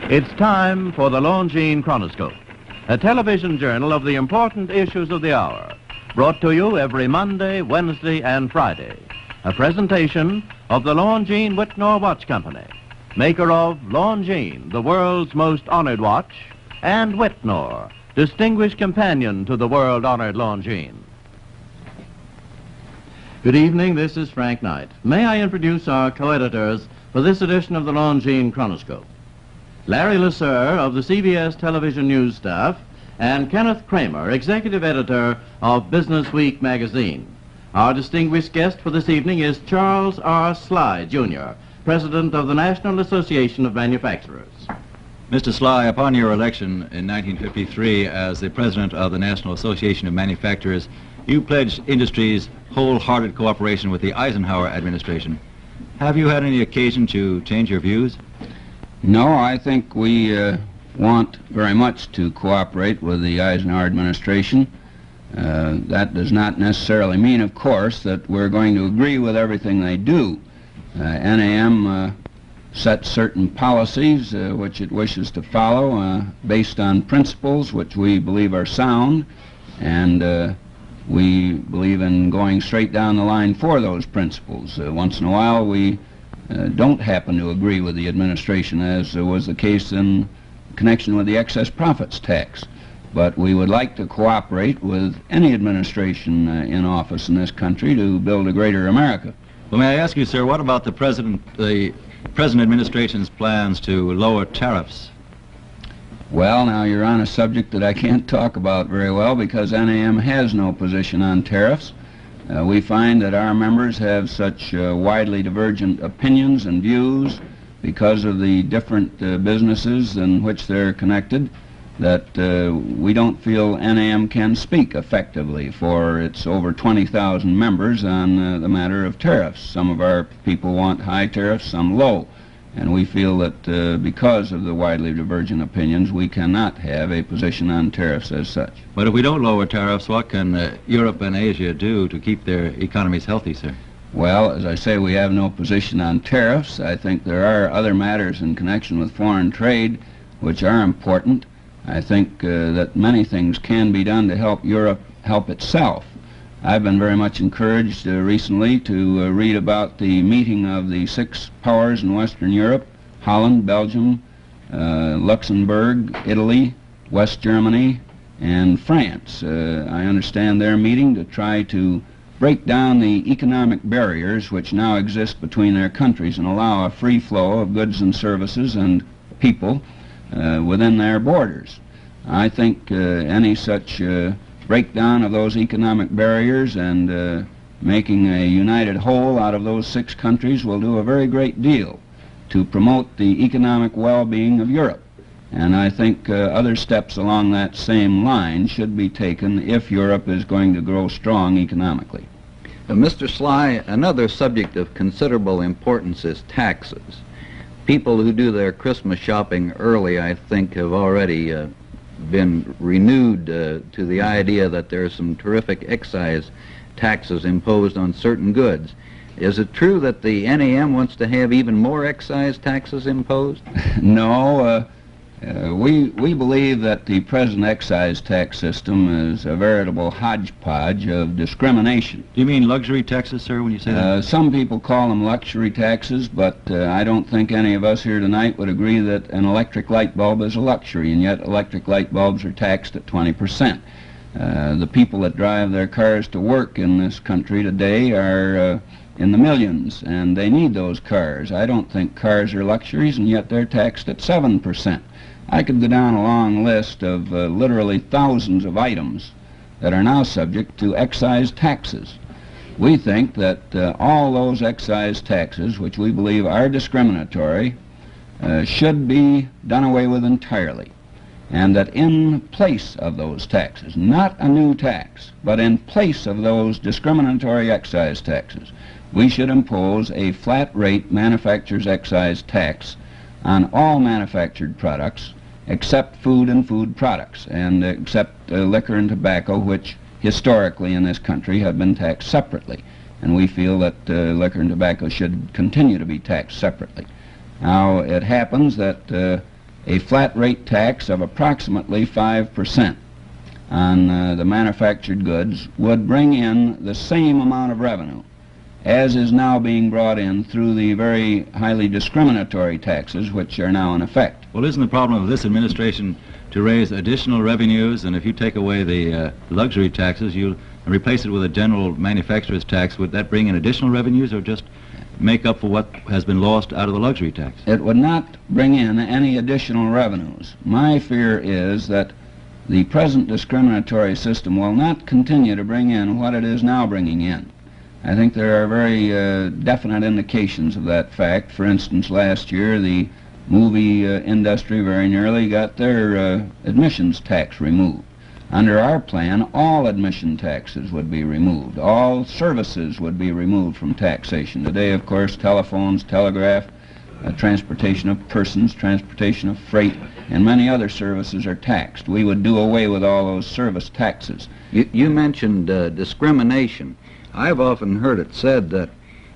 It's time for the Longines Chronoscope, a television journal of the important issues of the hour, brought to you every Monday, Wednesday, and Friday. A presentation of the Longines Whitnor Watch Company, maker of Longines, the world's most honored watch, and Whitnor, distinguished companion to the world-honored Longines. Good evening, this is Frank Knight. May I introduce our co-editors for this edition of the Longines Chronoscope? Larry Lasser of the CBS television news staff, and Kenneth Kramer, executive editor of Business Week magazine. Our distinguished guest for this evening is Charles R. Sligh, Jr., president of the National Association of Manufacturers. Mr. Sligh, upon your election in 1953 as the president of the National Association of Manufacturers, you pledged industry's wholehearted cooperation with the Eisenhower administration. Have you had any occasion to change your views? No, I think we want very much to cooperate with the Eisenhower administration. That does not necessarily mean, of course, that we're going to agree with everything they do. NAM sets certain policies which it wishes to follow based on principles which we believe are sound, and we believe in going straight down the line for those principles. Once in a while we don't happen to agree with the administration, as was the case in connection with the excess profits tax. But we would like to cooperate with any administration in office in this country to build a greater America. Well, may I ask you, sir, what about the present administration's plans to lower tariffs? Well, now you're on a subject that I can't talk about very well because NAM has no position on tariffs. We find that our members have such widely divergent opinions and views because of the different businesses in which they're connected that we don't feel NAM can speak effectively for its over 20,000 members on the matter of tariffs. Some of our people want high tariffs, some low. And we feel that because of the widely divergent opinions, we cannot have a position on tariffs as such. But if we don't lower tariffs, what can Europe and Asia do to keep their economies healthy, sir? Well, as I say, we have no position on tariffs. I think there are other matters in connection with foreign trade which are important. I think that many things can be done to help Europe help itself. I've been very much encouraged recently to read about the meeting of the 6 powers in Western Europe: Holland, Belgium, Luxembourg, Italy, West Germany, and France. I understand they're meeting to try to break down the economic barriers which now exist between their countries and allow a free flow of goods and services and people within their borders. I think any such breakdown of those economic barriers and making a united whole out of those 6 countries will do a very great deal to promote the economic well-being of Europe. And I think other steps along that same line should be taken if Europe is going to grow strong economically. Mr. Sligh, another subject of considerable importance is taxes. People who do their Christmas shopping early, I think, have already been renewed to the idea that there are some terrific excise taxes imposed on certain goods. Is it true that the NAM wants to have even more excise taxes imposed? No. We believe that the present excise tax system is a veritable hodgepodge of discrimination. Do you mean luxury taxes, sir, when you say that? Some people call them luxury taxes, but I don't think any of us here tonight would agree that an electric light bulb is a luxury, and yet electric light bulbs are taxed at 20%. The people that drive their cars to work in this country today are in the millions, and they need those cars. I don't think cars are luxuries, and yet they're taxed at 7%. I could go down a long list of literally thousands of items that are now subject to excise taxes. We think that all those excise taxes, which we believe are discriminatory, should be done away with entirely. And that in place of those taxes, not a new tax, but in place of those discriminatory excise taxes, we should impose a flat rate manufacturer's excise tax on all manufactured products except food and food products, and except liquor and tobacco, which historically in this country have been taxed separately. And we feel that liquor and tobacco should continue to be taxed separately. Now, it happens that a flat rate tax of approximately 5% on the manufactured goods would bring in the same amount of revenue as is now being brought in through the very highly discriminatory taxes which are now in effect. Well, isn't the problem of this administration to raise additional revenues, and if you take away the luxury taxes, you replace it with a general manufacturer's tax, would that bring in additional revenues or just make up for what has been lost out of the luxury tax? It would not bring in any additional revenues. My fear is that the present discriminatory system will not continue to bring in what it is now bringing in. I think there are very definite indications of that fact. For instance, last year the movie industry very nearly got their admissions tax removed. Under our plan, all admission taxes would be removed. All services would be removed from taxation. Today, of course, telephones, telegraph, transportation of persons, transportation of freight, and many other services are taxed. We would do away with all those service taxes. You mentioned discrimination. I've often heard it said that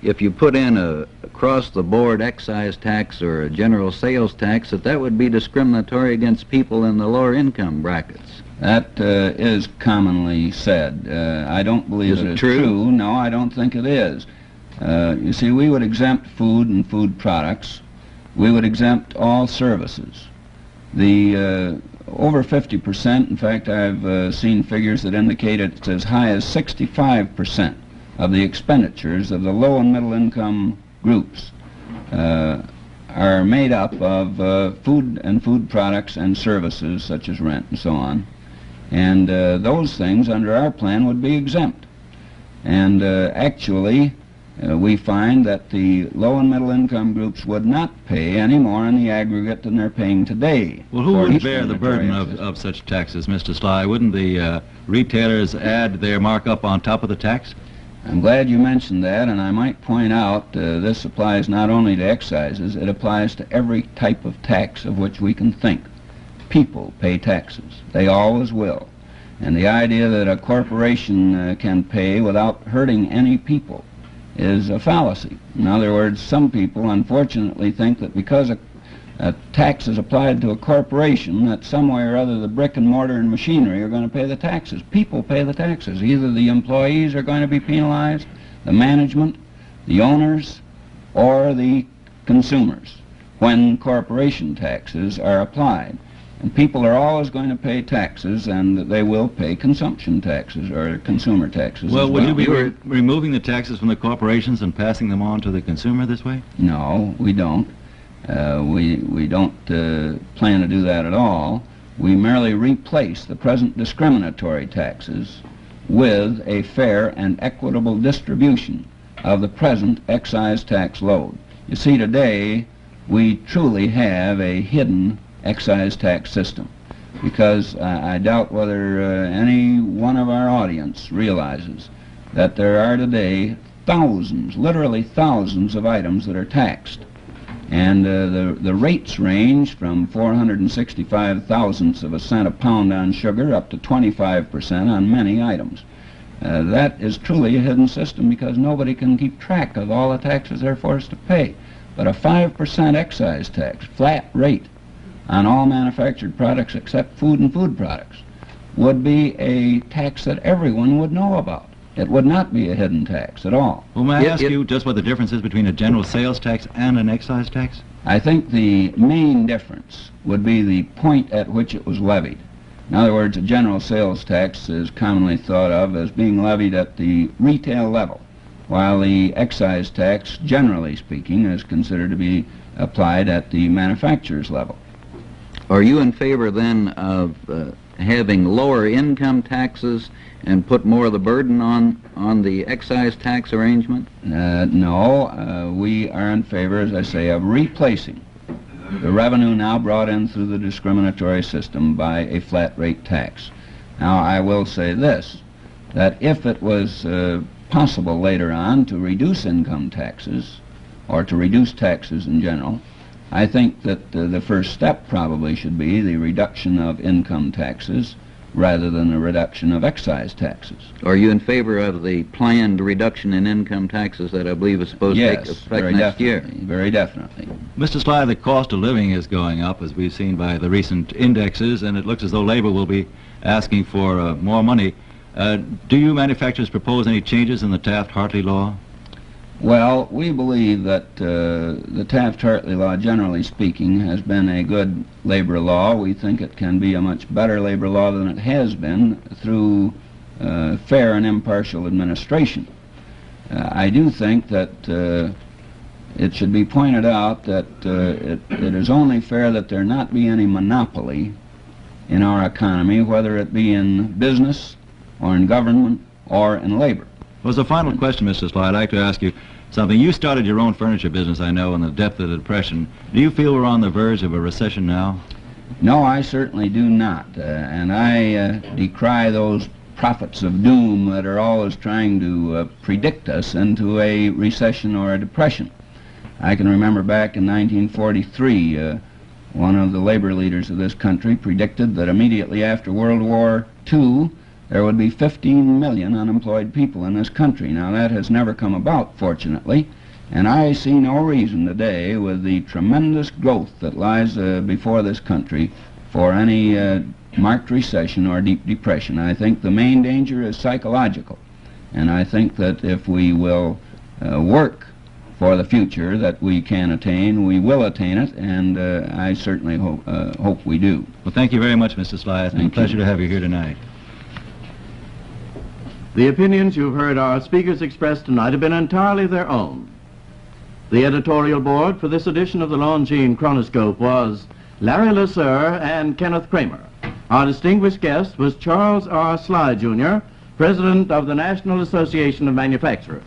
if you put in a across-the-board excise tax or a general sales tax, that would be discriminatory against people in the lower income brackets. That is commonly said. I don't believe Is it it is true? true. No, I don't think it is. You see, we would exempt food and food products. We would exempt all services. The over 50%, in fact, I've seen figures that indicate it's as high as 65% of the expenditures of the low and middle income groups are made up of food and food products and services such as rent and so on. And those things under our plan would be exempt. And actually, we find that the low and middle income groups would not pay any more in the aggregate than they're paying today. Well, who for would each bear the burden discriminatory of such taxes, Mr. Sligh? Wouldn't the retailers add their markup on top of the tax? I'm glad you mentioned that, and I might point out this applies not only to excises, it applies to every type of tax of which we can think. People pay taxes. They always will. And the idea that a corporation can pay without hurting any people is a fallacy. In other words, some people unfortunately think that because a tax is applied to a corporation, that some way or other the brick and mortar and machinery are going to pay the taxes. People pay the taxes. Either the employees are going to be penalized, the management, the owners, or the consumers when corporation taxes are applied. And people are always going to pay taxes, and they will pay consumption taxes or consumer taxes. Well, as would well. you be removing the taxes from the corporations and passing them on to the consumer this way? No, we don't. We don't plan to do that at all. We merely replace the present discriminatory taxes with a fair and equitable distribution of the present excise tax load. You see, today we truly have a hidden excise tax system, because I doubt whether any one of our audience realizes that there are today thousands, literally thousands of items that are taxed. And the rates range from 465 thousandths of a cent a pound on sugar up to 25% on many items. That is truly a hidden system because nobody can keep track of all the taxes they're forced to pay. But a 5% excise tax, flat rate, on all manufactured products except food and food products, would be a tax that everyone would know about. It would not be a hidden tax at all. Well, may I ask you just what the difference is between a general sales tax and an excise tax? I think the main difference would be the point at which it was levied. In other words, a general sales tax is commonly thought of as being levied at the retail level, while the excise tax, generally speaking, is considered to be applied at the manufacturer's level. Are you in favor then of having lower income taxes and put more of the burden on the excise tax arrangement? No, we are in favor, as I say, of replacing the revenue now brought in through the discriminatory system by a flat rate tax. Now, I will say this, that if it was possible later on to reduce income taxes, or to reduce taxes in general, I think that the first step probably should be the reduction of income taxes rather than a reduction of excise taxes. Are you in favor of the planned reduction in income taxes that I believe is supposed to take Yes, effect very next year? definitely, very definitely. Mr. Sligh, the cost of living is going up, as we've seen by the recent indexes, and it looks as though labor will be asking for more money. Do you manufacturers propose any changes in the Taft-Hartley law? Well, we believe that the Taft-Hartley law, generally speaking, has been a good labor law. We think it can be a much better labor law than it has been through fair and impartial administration. I do think that it should be pointed out that it is only fair that there not be any monopoly in our economy, whether it be in business or in government or in labor. Well, as a final question, Mr. Sligh, I'd like to ask you something. You started your own furniture business, I know, in the depth of the Depression. Do you feel we're on the verge of a recession now? No, I certainly do not. And I decry those prophets of doom that are always trying to predict us into a recession or a depression. I can remember back in 1943, one of the labor leaders of this country predicted that immediately after World War II, there would be 15 million unemployed people in this country. Now, that has never come about, fortunately, and I see no reason today, with the tremendous growth that lies before this country, for any marked recession or deep depression. I think the main danger is psychological, and I think that if we will work for the future that we can attain, we will attain it, and I certainly hope we do. Well, thank you very much, Mr. Sligh. It's been a pleasure to have you here tonight. The opinions you've heard our speakers express tonight have been entirely their own. The editorial board for this edition of the Longines Chronoscope was Larry Lasser and Kenneth Kramer. Our distinguished guest was Charles R. Sligh, Jr., President of the National Association of Manufacturers.